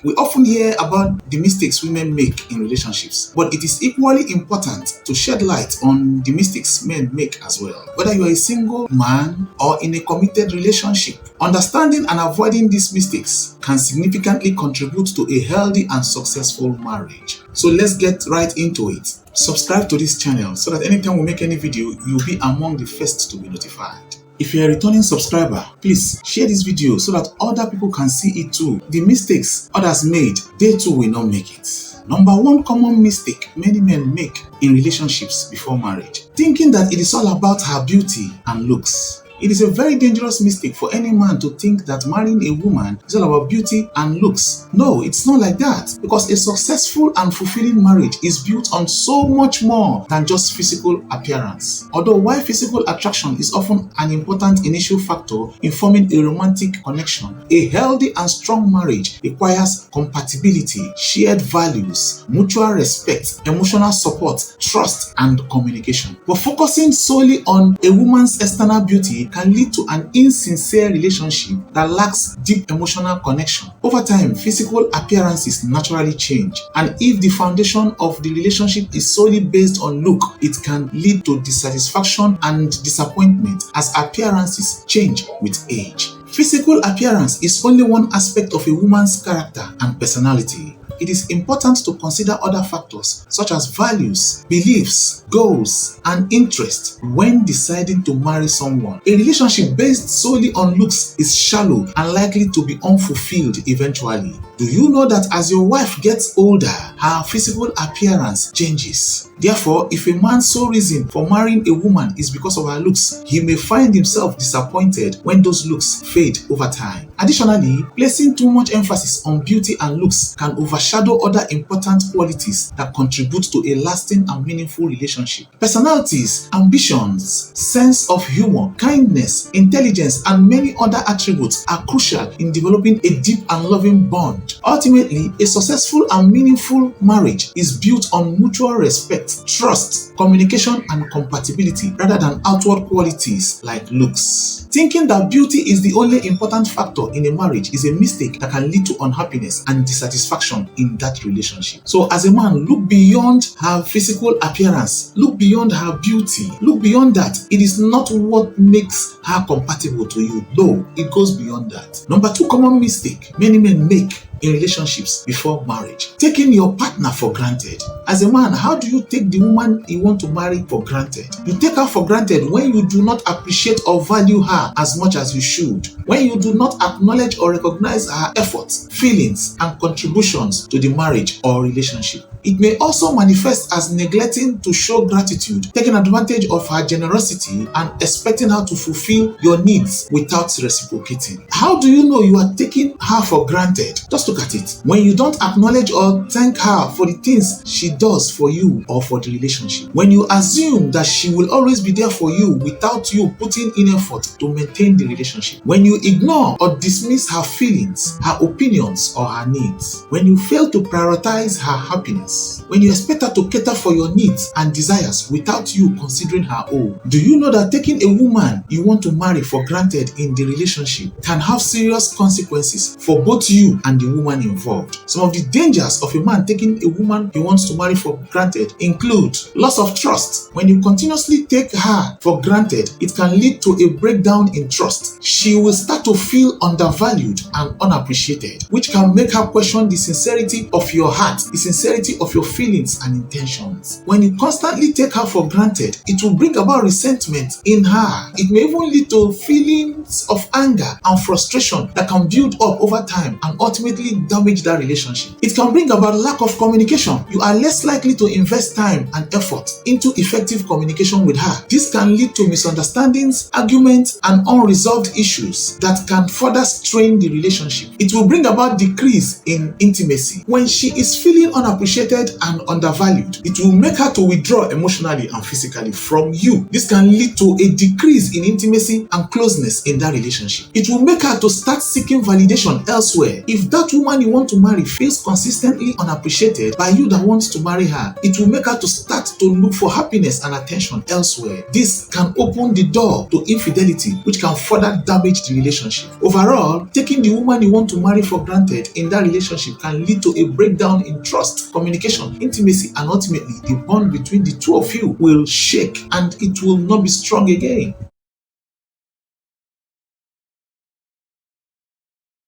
We often hear about the mistakes women make in relationships, but it is equally important to shed light on the mistakes men make as well. Whether you are a single man or in a committed relationship, understanding and avoiding these mistakes can significantly contribute to a healthy and successful marriage. So let's get right into it. Subscribe to this channel so that anytime we make any video, you'll be among the first to be notified. If you're a returning subscriber, please share this video so that other people can see it too. The mistakes others made, they too will not make it. Number one common mistake many men make in relationships before marriage: thinking that it is all about her beauty and looks. It is a very dangerous mistake for any man to think that marrying a woman is all about beauty and looks. No, it's not like that, because a successful and fulfilling marriage is built on so much more than just physical appearance. Although while physical attraction is often an important initial factor in forming a romantic connection, a healthy and strong marriage requires compatibility, shared values, mutual respect, emotional support, trust, and communication. But focusing solely on a woman's external beauty can lead to an insincere relationship that lacks deep emotional connection. Over time, physical appearances naturally change, and if the foundation of the relationship is solely based on look, it can lead to dissatisfaction and disappointment as appearances change with age. Physical appearance is only one aspect of a woman's character and personality. It is important to consider other factors such as values, beliefs, goals, and interests when deciding to marry someone. A relationship based solely on looks is shallow and likely to be unfulfilled eventually. Do you know that as your wife gets older, her physical appearance changes? Therefore, if a man's sole reason for marrying a woman is because of her looks, he may find himself disappointed when those looks fade over time. Additionally, placing too much emphasis on beauty and looks can overshadow other important qualities that contribute to a lasting and meaningful relationship. Personalities, ambitions, sense of humor, kindness, intelligence, and many other attributes are crucial in developing a deep and loving bond. Ultimately, a successful and meaningful marriage is built on mutual respect, trust, communication, and compatibility rather than outward qualities like looks. Thinking that beauty is the only important factor in a marriage is a mistake that can lead to unhappiness and dissatisfaction in that relationship. So as a man, look beyond her physical appearance, look beyond her beauty, look beyond that. It is not what makes her compatible to you. No, it goes beyond that. Number two common mistake many men make in relationships before marriage: taking your partner for granted. As a man, how do you take the woman you want to marry for granted? You take her for granted when you do not appreciate or value her as much as you should, when you do not acknowledge or recognize her efforts, feelings, and contributions to the marriage or relationship. It may also manifest as neglecting to show gratitude, taking advantage of her generosity, and expecting her to fulfill your needs without reciprocating. How do you know you are taking her for granted? Just look at it. When you don't acknowledge or thank her for the things she does for you or for the relationship. When you assume that she will always be there for you without you putting in effort to maintain the relationship. When you ignore or dismiss her feelings, her opinions, or her needs. When you fail to prioritize her happiness. When you expect her to cater for your needs and desires without you considering her own. Do you know that taking a woman you want to marry for granted in the relationship can have serious consequences for both you and the woman involved? Some of the dangers of a man taking a woman he wants to marry for granted include loss of trust. When you continuously take her for granted, it can lead to a breakdown in trust. She will start to feel undervalued and unappreciated, which can make her question the sincerity of your heart, the sincerity of your feelings and intentions. When you constantly take her for granted, it will bring about resentment in her. It may even lead to feelings of anger and frustration that can build up over time and ultimately damage that relationship. It can bring about lack of communication. You are less likely to invest time and effort into effective communication with her. This can lead to misunderstandings, arguments, and unresolved issues that can further strain the relationship. It will bring about decrease in intimacy. When she is feeling unappreciated and undervalued, it will make her to withdraw emotionally and physically from you. This can lead to a decrease in intimacy and closeness in that relationship. It will make her to start seeking validation elsewhere. If that woman you want to marry feels consistently unappreciated by you that wants to marry her, it will make her to start to look for happiness and attention elsewhere. This can open the door to infidelity, which can further damage the relationship. Overall, taking the woman you want to marry for granted in that relationship can lead to a breakdown in trust, communication, intimacy, and ultimately the bond between the two of you will shake and it will not be strong again.